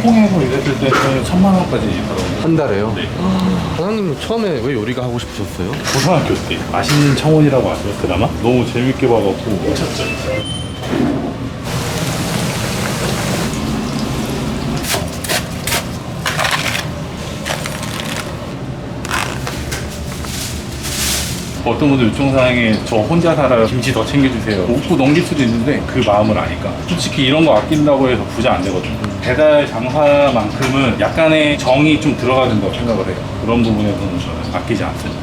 홍콩에서 일했을 때는 1000만 원까지 벌었는데. 한 달에요? 네. 사장님 처음에 왜 요리가 하고 싶으셨어요? 고등학교 때 맛있는 청원이라고 아세요? 드라마? 너무 재밌게 봐갖고 꽂혔죠. 어떤 분들 요청사항에 저 혼자 살아요, 김치 더 챙겨주세요, 웃고 넘길 수도 있는데 그 마음을 아니까. 솔직히 이런 거 아낀다고 해서 부자 안 되거든요. 배달 장사만큼은 약간의 정이 좀 들어가야 된다고 생각을 해요. 그런 부분에서는 저는 아끼지 않습니다.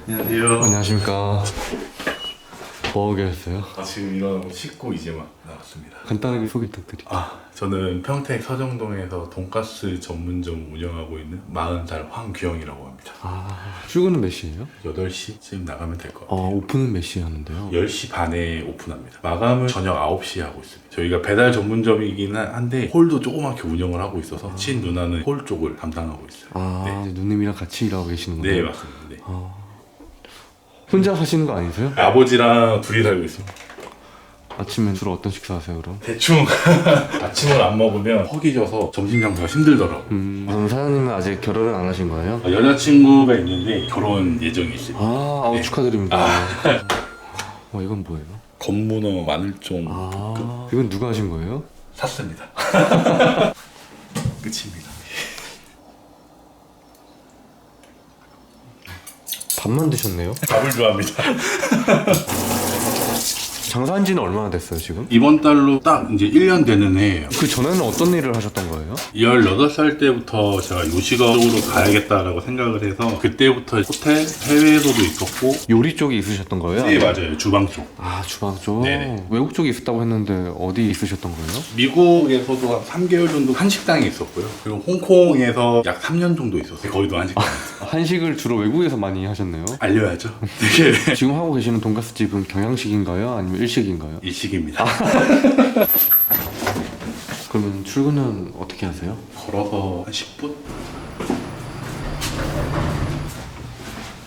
안녕하세요. 안녕하십니까. 뭐 계셨어요? 지금 일어나고 씻고 이제 막 나왔습니다. 간단하게 소개 부탁드릴게요. 저는 평택 서정동에서 돈가스 전문점 운영하고 있는 40살 황규영이라고 합니다. 출근은 몇 시에요? 8시쯤 나가면 될 것 같아요. 오픈은 몇 시에 하는데요? 10시 반에 오픈합니다. 마감은 저녁 9시에 하고 있습니다. 저희가 배달 전문점이긴 한데 홀도 조그맣게 운영을 하고 있어서 친 누나는 홀 쪽을 담당하고 있어요. 네. 이제 누님이랑 같이 일하고 계시는 거예요? 네, 맞습니다. 네. 혼자 사시는 거 아니세요? 아버지랑 둘이 살고 있습니다. 아침엔 주로 어떤 식사 하세요 그럼? 대충 아침을 안 먹으면 허기져서 점심 장사가 힘들더라고요. 그럼 사장님은 아직 결혼은 안 하신 거예요? 여자친구가 있는데 결혼 예정이 있어요. 네. 축하드립니다. 이건 뭐예요? 건문어 마늘종 이건 누가 하신 거예요? 샀습니다. 끝입니다. 밥만 드셨네요? 밥을 좋아합니다. 장사한 지는 얼마나 됐어요 지금? 이번 달로 딱 이제 1년 되는 해예요. 그 전에는 어떤 일을 하셨던 거예요? 18살 때부터 제가 요식업 쪽으로 가야겠다라고 생각을 해서 그때부터 호텔, 해외에서도 있었고. 요리 쪽에 있으셨던 거예요? 네, 맞아요. 주방 쪽. 주방 쪽? 네네. 외국 쪽에 있었다고 했는데 어디 있으셨던 거예요? 미국에서도 한 3개월 정도 한식당에 있었고요. 그리고 홍콩에서 약 3년 정도 있었어요. 거기도 한식당. 한식을 주로 외국에서 많이 하셨네요? 알려야죠. 되게 지금 하고 계시는 돈가스 집은 경양식인가요? 아니면 일식인가요? 일식입니다. 그러면 출근은 어떻게 하세요? 걸어서 한 10분?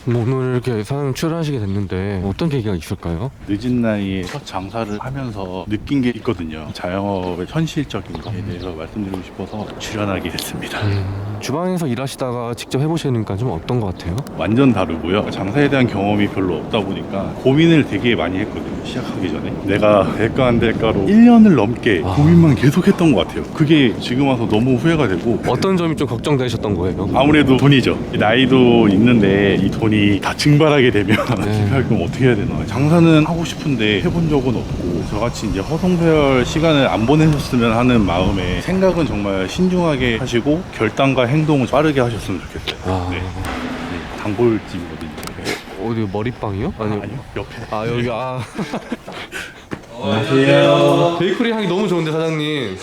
오늘 이렇게 사장님 출연하시게 됐는데 어떤 계기가 있을까요? 늦은 나이에 첫 장사를 하면서 느낀 게 있거든요. 자영업의 현실적인 거에 대해서 말씀드리고 싶어서 출연하게 됐습니다. 주방에서 일하시다가 직접 해보시니까 좀 어떤 것 같아요? 완전 다르고요. 장사에 대한 경험이 별로 없다 보니까 고민을 되게 많이 했거든요. 시작하기 전에 내가 될까 안 될까로 1년을 넘게 고민만 계속 했던 것 같아요. 그게 지금 와서 너무 후회가 되고. 어떤 점이 좀 걱정되셨던 거예요? 아무래도 돈이죠. 나이도 있는데 이 돈이 다 증발하게 되면 그럼 어떻게 해야 되나. 장사는 하고 싶은데 해본 적은 없고 저같이 이제 허송세월 시간을 안 보내셨으면 하는 마음에 생각은 정말 신중하게 하시고 결단과 행동을 빠르게 하셨으면 좋겠어요. 네. 단골집이거든요. 어디 머리빵이요? 아니요, 옆에. 여기 안녕하세요. 베이커리 향이 너무 좋은데 사장님.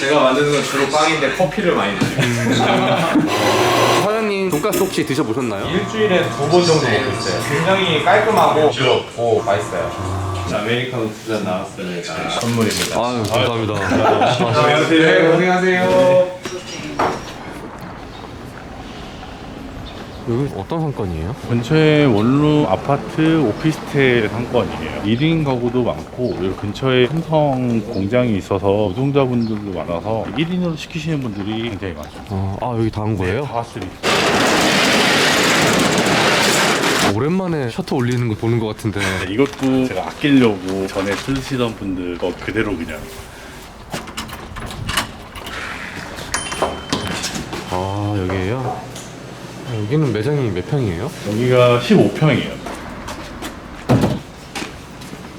제가 만드는 건 주로 빵인데 커피를 많이 드셔요. 사장님 돈가스 혹시 드셔보셨나요? 일주일에 2번 정도 먹고 있어요. 굉장히 깔끔하고 부드럽고 맛있어요. 아메리카노 2잔 나왔습니다. 선물입니다. 감사합니다. 안녕하세요. 고생하세요. 여기 어떤 상권이에요? 근처에 원룸, 아파트, 오피스텔 상권이에요. 1인 가구도 많고 여기 근처에 삼성 공장이 있어서 노동자분들도 많아서 1인으로 시키시는 분들이 굉장히 많습니다. 여기 다 한 거예요? 다 왔습니다. 오랜만에 셔터 올리는 거 보는 것 같은데. 이것도 제가 아끼려고 전에 쓰시던 분들 거 그대로 그냥. 여기에요? 여기는 매장이 몇 평이에요? 여기가 15평이에요.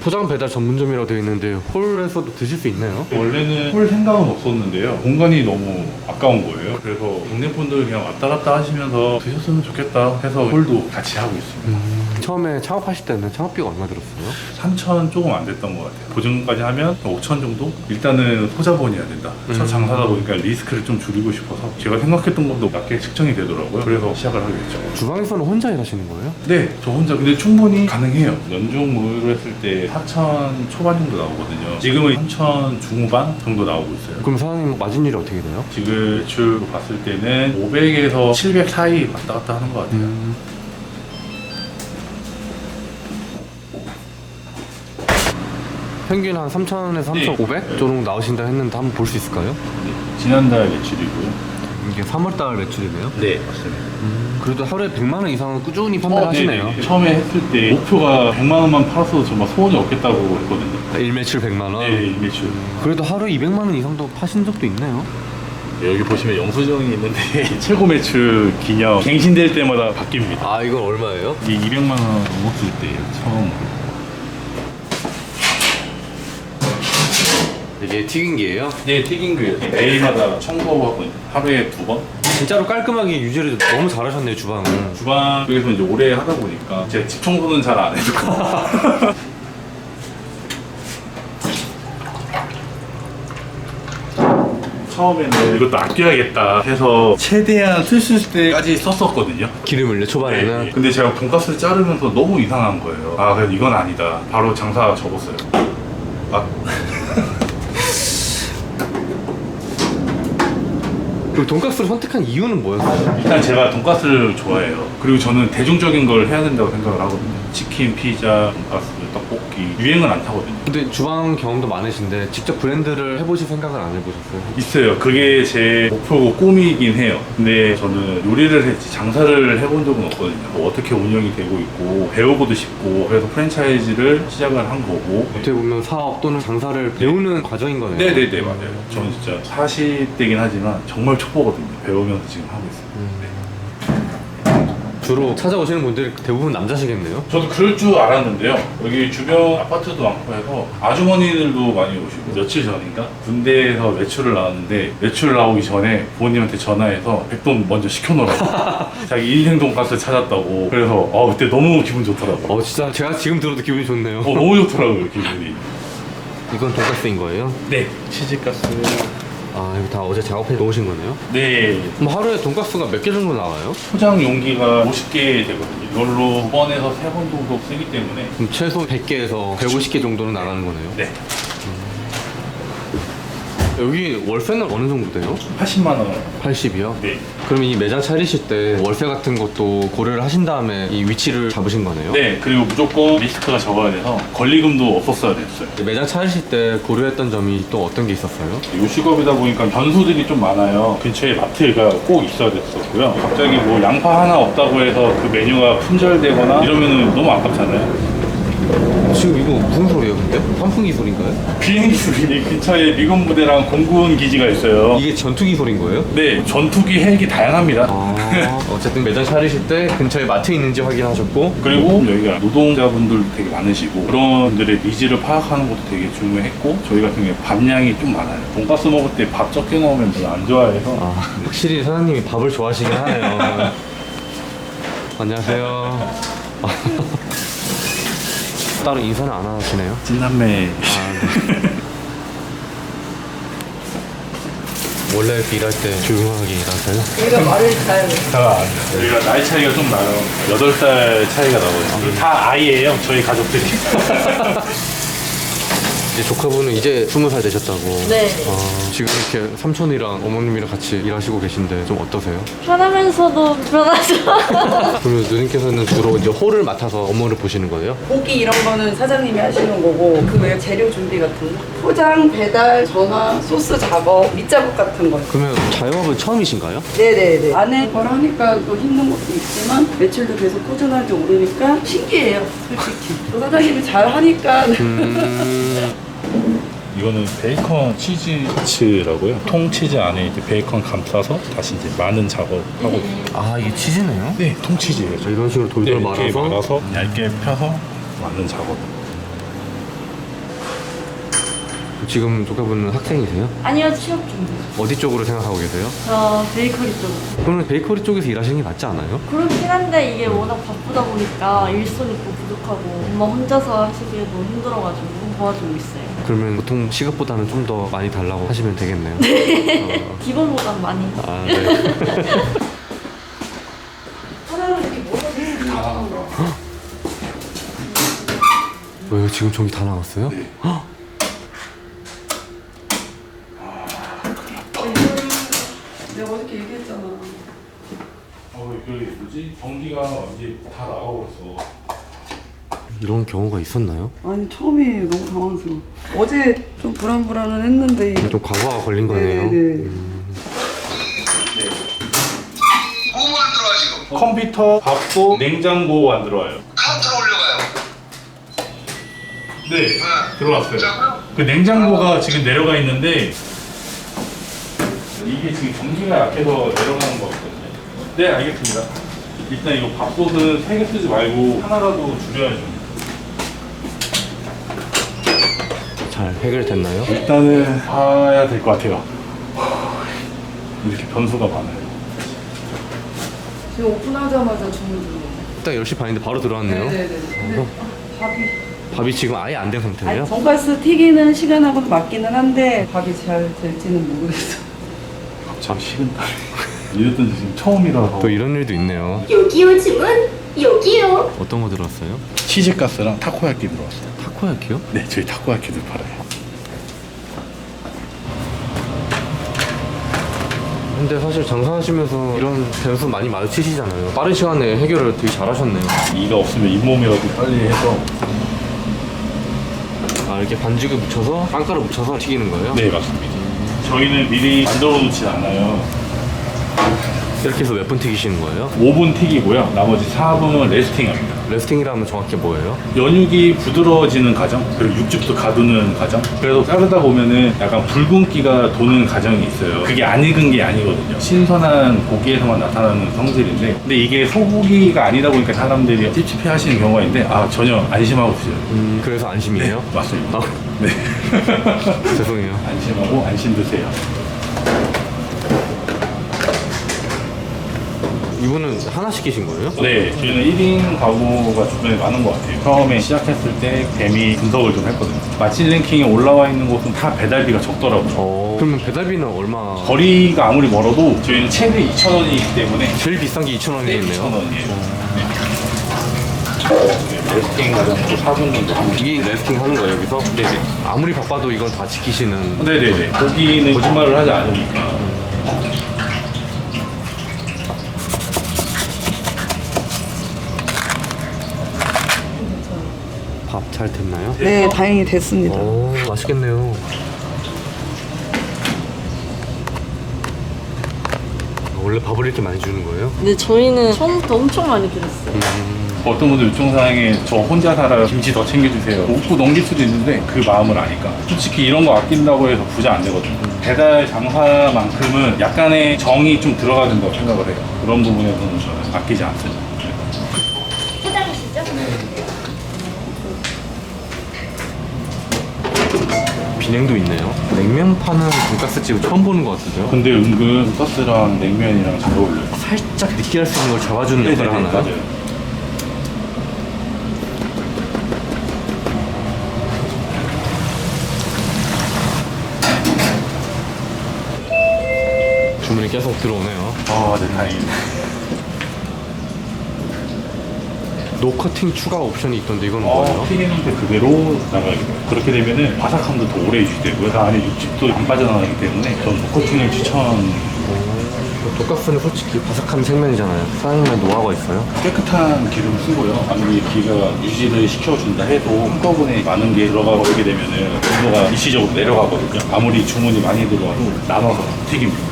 포장 배달 전문점이라고 되어 있는데 홀에서도 드실 수 있나요? 원래는 홀 생각은 없었는데요. 공간이 너무 아까운 거예요. 그래서 동네 분들 그냥 왔다 갔다 하시면서 드셨으면 좋겠다 해서 홀도 같이 하고 있습니다. 처음에 창업하실 때는 창업비가 얼마 들었어요? 3천 조금 안 됐던 것 같아요. 보증까지 하면 5천 정도? 일단은 소자본이어야 된다. 첫 장사다 보니까 리스크를 좀 줄이고 싶어서 제가 생각했던 것도 낮게 측정이 되더라고요. 그래서 시작을 하게 됐죠. 주방에서는 혼자 일하시는 거예요? 네, 저 혼자 근데 충분히 가능해요. 연중 무휴를 했을 때 4천 초반 정도 나오거든요. 지금은 3천 중후반 정도 나오고 있어요. 그럼 사장님 마진율이 어떻게 돼요? 지금 매출 봤을 때는 500에서 700 사이 왔다 갔다 하는 것 같아요. 평균 한 3,000에서 3,500 정도 나오신다 했는데 한번 볼 수 있을까요? 지난달 매출이고요. 이게 3월달 매출이네요. 네, 맞습니다. 그래도 하루에 100만 원 이상은 꾸준히 판매를 하시네요. 네네. 처음에 했을 때 목표가 100만 원만 팔았어도 정말 소원이 없겠다고 했거든요. 일매출 100만 원. 네, 매출. 그래도 하루에 200만 원 이상도 파신 적도 있네요. 네, 여기 보시면 영수증이 있는데 최고 매출 기념 갱신될 때마다 바뀝니다. 아, 이건 얼마예요? 이 200만 원 넘었을 때 처음. 이게 튀김기예요? 네, 튀김기예요. 매일마다 청소하고 하거든요. 하루에 2번. 진짜로 깔끔하게 유지를 너무 잘하셨네요, 주방은. 주방 쪽에서 이제 오래 하다 보니까 제가 집 청소는 잘 안 해도 처음에는 이것도 아껴야겠다 해서 최대한 쓸 수 있을 때까지 썼었거든요. 기름을요, 초반에는? 네. 근데 제가 돈가스를 자르면서 너무 이상한 거예요. 아, 그래도 이건 아니다. 바로 장사 접었어요. 아, 그럼 돈가스를 선택한 이유는 뭐였어요? 일단 제가 돈가스를 좋아해요. 그리고 저는 대중적인 걸 해야 된다고 생각을 하거든요. 치킨, 피자, 돈가스, 떡볶이 유행은 안 타거든요. 근데 주방 경험도 많으신데 직접 브랜드를 해보실 생각은 안 해보셨어요? 있어요. 그게 제 목표고 꿈이긴 해요. 근데 저는 요리를 했지 장사를 해본 적은 없거든요. 뭐 어떻게 운영이 되고 있고 배우고도 싶고 그래서 프랜차이즈를 시작을 한 거고. 어떻게 보면 사업 또는 장사를 배우는 과정인 거네요. 네네네, 맞아요. 저는 진짜 40대긴 하지만 정말 초보거든요. 배우면서 지금 하고 있어요. 네. 주로 찾아오시는 분들이 대부분 남자시겠네요? 저도 그럴 줄 알았는데요. 여기 주변 아파트도 많고 해서 아주머니들도 많이 오시고 며칠 전인가 군대에서 외출을 나왔는데 외출 나오기 전에 부모님한테 전화해서 백돈 먼저 시켜놓으라고 자기 인생 돈가스 찾았다고. 그래서 그때 너무 기분 좋더라고요. 진짜 제가 지금 들어도 기분이 좋네요. 너무 좋더라고요, 기분이. 이건 돈가스인 거예요? 네, 치즈가스. 아, 이거 다 어제 작업해 놓으신 거네요? 네, 그럼 하루에 돈가스가 몇 개 정도 나와요? 포장 용기가 50개 되거든요. 이걸로 2번에서 3번 정도 쓰기 때문에. 그럼 최소 100개에서 150개 정도는 나가는 거네요? 네, 여기 월세는 어느 정도 돼요? 80만 원. 80이요? 네. 그럼 이 매장 차리실 때 월세 같은 것도 고려를 하신 다음에 이 위치를 잡으신 거네요? 네, 그리고 무조건 리스크가 적어야 돼서 권리금도 없었어야 됐어요. 매장 차리실 때 고려했던 점이 또 어떤 게 있었어요? 요식업이다 보니까 변수들이 좀 많아요. 근처에 마트가 꼭 있어야 됐었고요. 갑자기 뭐 양파 하나 없다고 해서 그 메뉴가 품절되거나 이러면은 너무 아깝잖아요. 지금 이거 무슨 소리예요 근데? 환풍기 소리인가요? 비행기 소리 근처에 미군 부대랑 공군 기지가 있어요. 이게 전투기 소리인 거예요? 네, 전투기, 헬기 다양합니다. 어쨌든 매장 차리실 때 근처에 마트 있는지 확인하셨고 그리고 여기가 노동자분들 되게 많으시고 그런 분들의 니즈를 파악하는 것도 되게 중요했고 저희 같은 경우에 밥량이 좀 많아요. 돈가스 먹을 때 밥 적게 넣으면 별로 안 좋아해서 확실히 사장님이 밥을 좋아하시긴 하네요. 안녕하세요. 따로 인사는 안 하시네요? 찐남매. 원래 이렇게 일할 때 조용하게 일하세요? 우리가 말을 잘 저희가 나이 차이가 좀 나요. 8살 차이가 나거든요. 다 아이예요, 저희 가족들이. 이제 조카분은 이제 20살 되셨다고. 네. 지금 이렇게 삼촌이랑 어머님이랑 같이 일하시고 계신데 좀 어떠세요? 편하면서도 불편하죠. 그러면 누님께서는 주로 이제 홀을 맡아서 업무를 보시는 거예요? 고기 이런 거는 사장님이 하시는 거고 그 외에 재료 준비 같은 거 포장, 배달, 전화, 소스 작업, 밑작업 같은 거 그러면 자영업은 처음이신가요? 네네네 안에 걸 하니까 또 힘든 것도 있지만 매출도 계속 꾸준하게 오르니까 신기해요 솔직히 또 사장님이 잘 하니까 이거는 베이컨 치즈 카츠라고요. 통치즈 안에 이제 베이컨 감싸서 다시 이제 마는 작업하고. 아, 이게 치즈네요? 네, 통치즈예요. 이런 식으로 돌돌 이렇게 말아서 말아서 얇게 펴서 마는 작업. 지금 조카분은 학생이세요? 아니요, 취업 준비. 어디 쪽으로 생각하고 계세요? 저 베이커리 쪽. 그러면 베이커리 쪽에서 일하시는 게 낫지 않아요? 그렇긴 한데 이게 워낙 바쁘다 보니까 일손이 또 부족하고 엄마 혼자서 하시기에 너무 힘들어가지고 도와주고 있어요. 그러면 보통 시급보다는 좀 더 많이 달라고 하시면 되겠네요. 기본보단 많이. 아, 네. 하나로 이렇게 먹어도 왜요? 지금 종이 다 나갔어요? 네. 헉! 내가 어저께 얘기했잖아 이게 뭐지? 전기가 이제 다 나가버렸어. 이런 경우가 있었나요? 아니 처음이에요. 너무 당황스러워. 어제 좀 불안불안은 했는데 좀 과거가 걸린 거네요. 네네. 뭐만 들어와 지금? 컴퓨터, 밥솥, 냉장고 안 들어와요. 카운터로 올려가요. 네, 들어왔어요. 그 냉장고가 지금 내려가 있는데 이게 지금 전기가 약해서 내려가는 것 같거든요. 네, 알겠습니다. 일단 이거 밥솥은 3개 쓰지 말고 하나라도 줄여야죠. 잘 해결됐나요? 일단은 봐야 될 것 같아요. 이렇게 변수가 많아요. 지금 오픈하자마자 주문 들어오고. 딱 10시 반인데 바로 들어왔네요. 네네네. 근데 밥이 밥이 지금 아예 안 된 상태예요? 아니, 돈가스 튀기는 시간하고는 맞기는 한데 밥이 잘 될지는 모르겠어. 참 식은땀. 이랬던 지 지금 처음이라서. 또 이런 일도 있네요. 여기요 주문 여기요. 어떤 거 들어왔어요? 치즈가스랑 타코야끼 들어왔어요. 타코야키요? 네, 저희 타코야끼도 팔아요. 근데 사실 장사하시면서 이런 변수 많이 마주치시잖아요. 빠른 시간에 해결을 되게 잘하셨네요. 이가 없으면 잇몸이라도 빨리 해서. 아, 이렇게 반죽을 묻혀서 빵가루 묻혀서 튀기는 거예요? 네, 맞습니다. 저희는 미리 만들어 놓지 않아요. 이렇게 해서 몇 분 튀기시는 거예요? 5분 튀기고요. 나머지 4분은 레스팅합니다. 레스팅이라면 정확히 뭐예요? 연육이 부드러워지는 과정, 그리고 육즙도 가두는 과정. 그래서 자르다 보면은 약간 붉은기가 도는 과정이 있어요. 그게 안 익은 게 아니거든요. 신선한 고기에서만 나타나는 성질인데, 근데 이게 소고기가 아니다 보니까 사람들이 찝찝해 하시는 경우가 있는데, 전혀 안심하고 드세요. 그래서 안심이에요? 네, 맞습니다. 아, 네. 죄송해요. 안심하고 안심 드세요. 이분은 하나 시키신 거예요? 네, 저희는 1인 가구가 주변에 많은 것 같아요. 처음에 시작했을 때 뱀이 분석을 좀 했거든요. 맛집 랭킹에 올라와 있는 곳은 다 배달비가 적더라고요. 그러면 배달비는 얼마? 거리가 아무리 멀어도 저희는 최대 2,000원이기 때문에 제일 비싼 게 2,000원이겠네요. 2,000원이에요. 레스팅 과정도 4분 정도 합니다. 이게 레스팅 하는 거예요, 여기서? 네네. 아무리 바빠도 이건 다 지키시는. 네네네. 고기는 거짓말을 하지 않으니까. 밥 잘 됐나요? 네, 다행히 됐습니다. 오, 맛있겠네요. 원래 밥을 이렇게 많이 주는 거예요? 근데 저희는 처음부터 엄청 많이 드렸어요. 어떤 분들 요청사항에 저 혼자 살아요. 김치 더 챙겨주세요. 웃고 넘길 수도 있는데 그 마음을 아니까. 솔직히 이런 거 아낀다고 해서 부자 안 되거든요. 배달 장사만큼은 약간의 정이 좀 들어가야 된다고 생각을 해요. 그런 부분에서는 저는 아끼지 않습니다. 해당이시죠? 비냉도 있네요. 냉면 파는 돈가스집을 처음 보는 것 같은데요? 근데 은근 소스랑 냉면이랑 잘 어울려요. 살짝 느끼할 수 있는 걸 잡아주는 역할을 하나요? 맞아요. 주문이 계속 들어오네요. 네, 다행이네요. 노 커팅 추가 옵션이 있던데 이건 뭐예요? 튀기는데 그대로 나가게 돼요. 그렇게 되면은 바삭함도 더 오래 유지되고요. 그 안에 육즙도 안 빠져나가기 때문에 전 노코팅을 추천. 돈가스는 솔직히 바삭한 생면이잖아요. 사장님의 노하우가 있어요? 깨끗한 기름을 쓰고요. 아무리 기가 유지를 시켜준다 해도 한꺼번에 많은 게 들어가고 이렇게 되면은 온도가 일시적으로 내려가거든요. 아무리 주문이 많이 들어와도 나눠서 튀깁니다.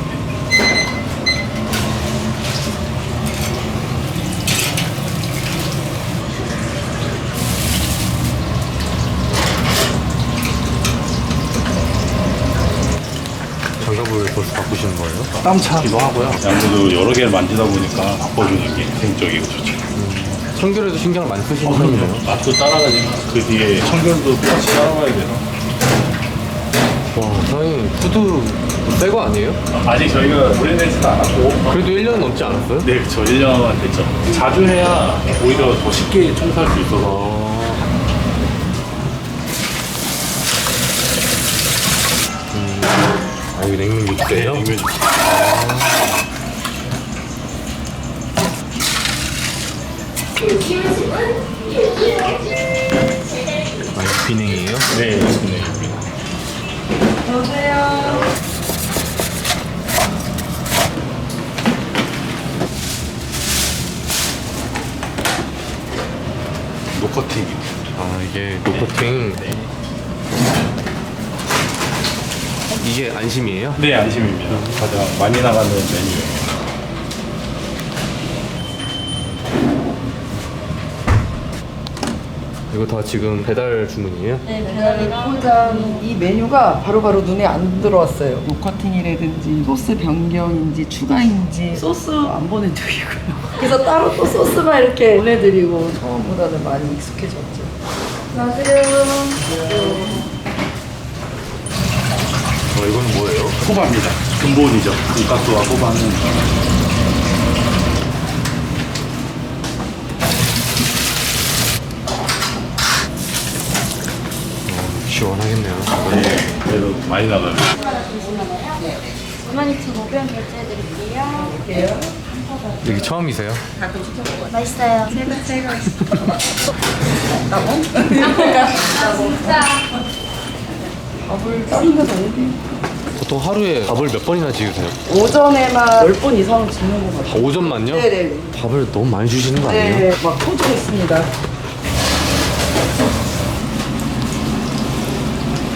장갑을 벌써 바꾸시는 거예요? 땀 차기도 하고요. 아무래도 여러 개를 만지다 보니까 바꿔주는 게 개인적이고 좋죠. 청결에도 신경을 많이 쓰시는 그럼요. 편이에요? 맛도 따라가지만 그 뒤에 청결도 똑같이 따라가야 돼서. 와, 사장님 후드 새 거 아니에요? 아직 저희가 오래되지도 않았고. 그래도 1년 넘지 않았어요? 네, 저 1년 됐죠. 자주 해야 오히려 더 쉽게 청소할 수 있어서. 아, 이거 냉면 육수예요? 냉면 육수. 여기요 주문 여기요. 아, 이거 비냉이에요? 네, 네. 여보세요. 노커팅. 아, 이게 노커팅. 네. 이게 안심이에요? 네, 안심입니다. 가장 많이 나가는 메뉴예요. 이거 다 지금 배달 주문이에요? 네, 배달이랑 포장 이 메뉴가 바로바로 눈에 안 들어왔어요. 노커팅이라든지 소스 변경인지 추가인지 소스 안 보내드리고요. 그래서 따로 또 소스만 이렇게 보내드리고 처음보다는 많이 익숙해졌죠. 안녕하세요. 이거는 뭐예요? 호바입니다. 근본이죠. 돈가스와 호바는. 시원하겠네요. 네, 그래도 많이 나가요. 52,500원 결제해드릴게요. 여기 처음이세요? 맛있어요. 밥을 다른 데서 어디? 보통 하루에 밥을 몇 번이나 지으세요? 오전에만 10번 이상 짓는 것 같아요. 오전만요? 네네. 밥을 너무 많이 주시는 거 아니에요? 네, 막 터지고 있습니다.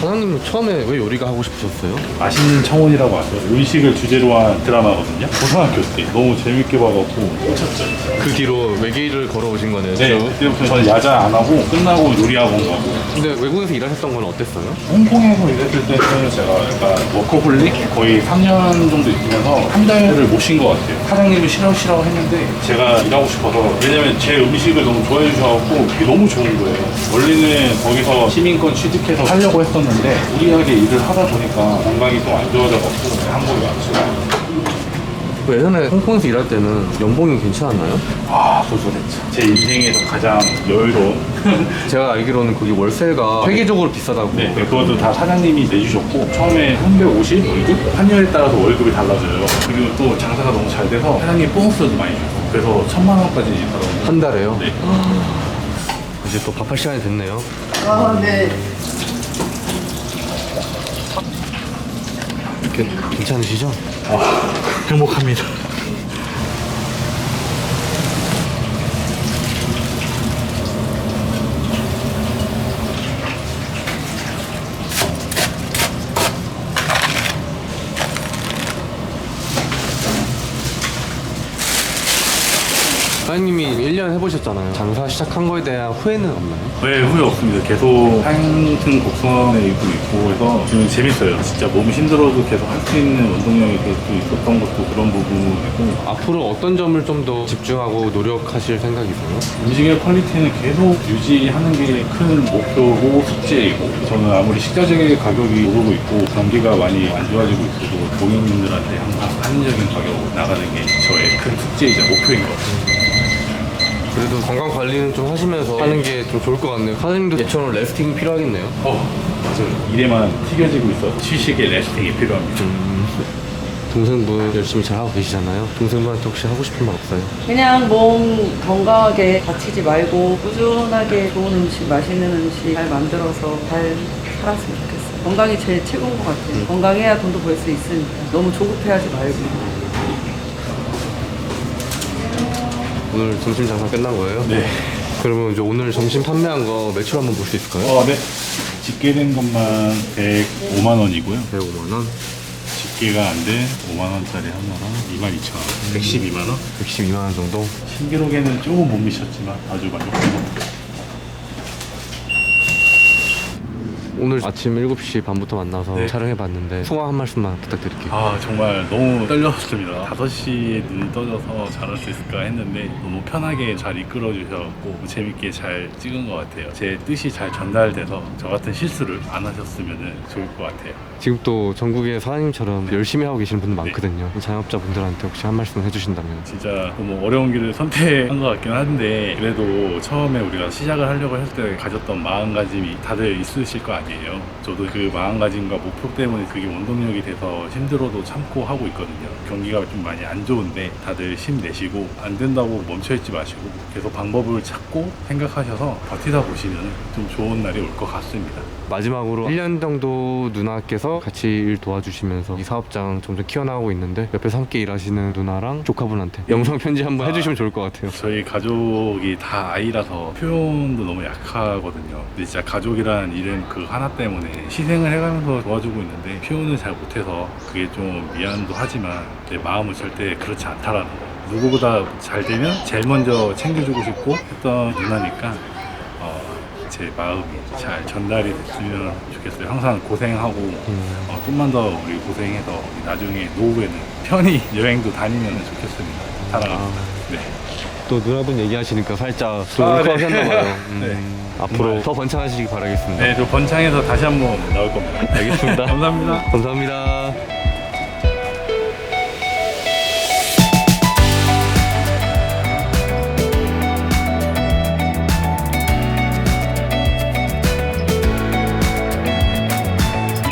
사장님 처음에 왜 요리가 하고 싶으셨어요? 맛있는 청혼이라고 아세요? 음식을 주제로 한 드라마거든요. 고등학교 때 너무 재밌게 봐갖고 꽂혔죠. 그 뒤로 외길을 걸어오신 거네요. 네, 쭉. 그때부터 저는 야자 안 하고 끝나고 요리학원 가고. 근데 외국에서 일하셨던 건 어땠어요? 홍콩에서 일했을 때는 제가 약간 워커홀릭 거의 3년 정도 있으면서 한 달을 못 쉰 것 같아요. 사장님이 싫어 했는데 제가 일하고 싶어서, 왜냐면 제 음식을 너무 좋아해 주셔갖고 그게 너무 좋은 거예요. 원래는 거기서 시민권 취득해서 하려고 했었는데 무리하게 일을 하다 보니까 건강이 좀 안 좋아져갖고 한국에 왔죠. 그 예전에 홍콩에서 일할 때는 연봉이 괜찮았나요? 아, 고소했죠. 제 인생에서 가장 여유로운. 제가 알기로는 거기 월세가 세계적으로 비싸다고. 네, 그것도 다 사장님이 내주셨고, 처음에 350 월급? 환율에 따라서 월급이 달라져요. 그리고 또 장사가 너무 잘 돼서 사장님 보너스도 많이 주고, 그래서 1,000만 원까지 받아오고. 한 달에요? 네. 이제 또 밥할 시간이 됐네요. 아, 네. 괜찮으시죠? 행복합니다. 사장님이 1년 해보셨잖아요. 장사 시작한 거에 대한 후회는 없나요? 네, 후회 없습니다. 계속 상승 곡선에 있고 해서 지금 재밌어요. 진짜 몸이 힘들어도 계속 할 수 있는 운동량이 계속 있었던 것도 그런 부분이고, 앞으로 어떤 점을 좀 더 집중하고 노력하실 생각이세요? 음식의 퀄리티는 계속 유지하는 게 큰 목표고 숙제이고, 저는 아무리 식자재 가격이 오르고 있고 경기가 많이 안 좋아지고 있어도 고객님들한테 항상 합리적인 가격으로 나가는 게 저의 큰 숙제이자 목표인 것 같아요. 그래도 건강 관리는 좀 하시면서 하는 게 좀 좋을 것 같네요. 사장님도 예처럼 레스팅이 필요하겠네요. 맞아요. 일에만 튀겨지고 있어 휴식의 레스팅이 필요합니다. 동생분 열심히 잘 하고 계시잖아요. 동생분한테 혹시 하고 싶은 말 없어요? 그냥 몸 건강하게 다치지 말고 꾸준하게 좋은 음식, 맛있는 음식 잘 만들어서 잘 살았으면 좋겠어요. 건강이 제일 최고인 것 같아요. 건강해야 돈도 벌 수 있으니까 너무 조급해하지 말고. 오늘 점심 장사 끝난 거예요? 네. 그러면 이제 오늘 점심 판매한 거 매출 한번 볼 수 있을까요? 네. 집계된 것만 105만 원이고요. 105만 원, 집계가 안 된 5만 원짜리 하나랑 22,000원, 112만 원. 112만 원 정도. 신기록에는 조금 못 미쳤지만 아주 만족합니다. 오늘 아침 7시 반부터 만나서 네. 촬영해봤는데 소감 한 말씀만 부탁드릴게요. 아, 정말 너무 떨렸습니다. 5시에 눈이 떠져서 잘할 수 있을까 했는데 너무 편하게 잘 이끌어 주셔서 재밌게 잘 찍은 것 같아요. 제 뜻이 잘 전달돼서 저 같은 실수를 안 하셨으면 좋을 것 같아요. 지금 또 전국에 사장님처럼 열심히 하고 계시는 분들 많거든요. 자영업자분들한테 혹시 한 말씀 해주신다면. 진짜 너무 어려운 길을 선택한 것 같긴 한데, 그래도 처음에 우리가 시작을 하려고 했을 때 가졌던 마음가짐이 다들 있으실 거 아니에요. 원동력이에요. 저도 그 마음가짐과 목표 때문에 그게 원동력이 돼서 힘들어도 참고 하고 있거든요. 경기가 좀 많이 안 좋은데 다들 힘내시고 안 된다고 멈춰있지 마시고 계속 방법을 찾고 생각하셔서 버티다 보시면 좀 좋은 날이 올 것 같습니다. 마지막으로 1년 정도 누나께서 같이 일 도와주시면서 이 사업장 점점 키워나가고 있는데 옆에서 함께 일하시는 누나랑 조카분한테 영상 편지 한번 해주시면 좋을 것 같아요. 저희 가족이 다 아이라서 표현도 너무 약하거든요. 근데 진짜 가족이란 이름 그 하나 때문에 희생을 해가면서 도와주고 있는데 표현을 잘 못해서 그게 좀 미안도 하지만 내 마음은 절대 그렇지 않다라는 거. 누구보다 잘 되면 제일 먼저 챙겨주고 싶고 했던 누나니까 제 마음이 잘 전달이 됐으면 좋겠어요. 항상 고생하고 좀만 더 우리 고생해서 나중에 노후에는 편히 여행도 다니면 좋겠습니다. 사랑합니다. 네. 또 누나분 얘기하시니까 살짝 또 네. 울컥하셨나봐요. 네. 앞으로 정말. 더 번창하시기 바라겠습니다. 네, 저 번창에서 다시 한번 나올 겁니다. 알겠습니다. 감사합니다. 감사합니다.